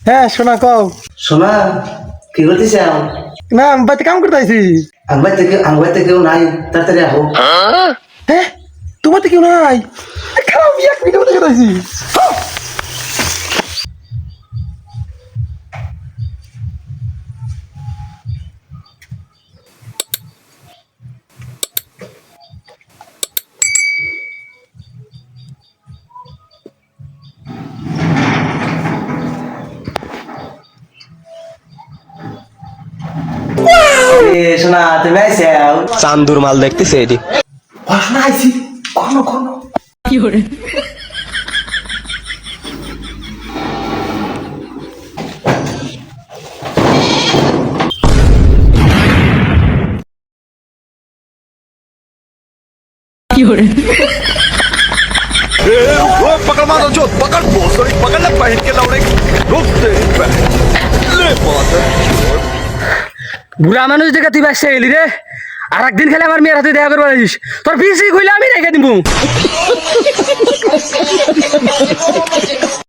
হ্যাঁ শোনা কও। শোনা কি করতেছ? না আমি বাড়িতে কাম করতে আইছি। আঙ্গুয়াতে কেউ নাই, তাড়াতাড়ি আহো। হ্যাঁ তোমার তো কেউ নাই? খারাপ এক মিনিটের মধ্যে কথা আইছি। শোনা তুমি আইসাও? চান্দুর মাল দেখতেছে এটি। শোনা আইছি, কোনো কোনো কি করে কি করে पकड़ मारो जो पकड़ बोसड़ी पकड़ ले पहन के लौड़े रुक तेरी बहन ले बात है বুড়া মানুষ দেখে তুই বাসে গেলি রে। আর একদিন খেলে আমার মেয়ের হাতে দেখা করবো আসিস, তোর পিসি খুলে আমি রেখে দিব।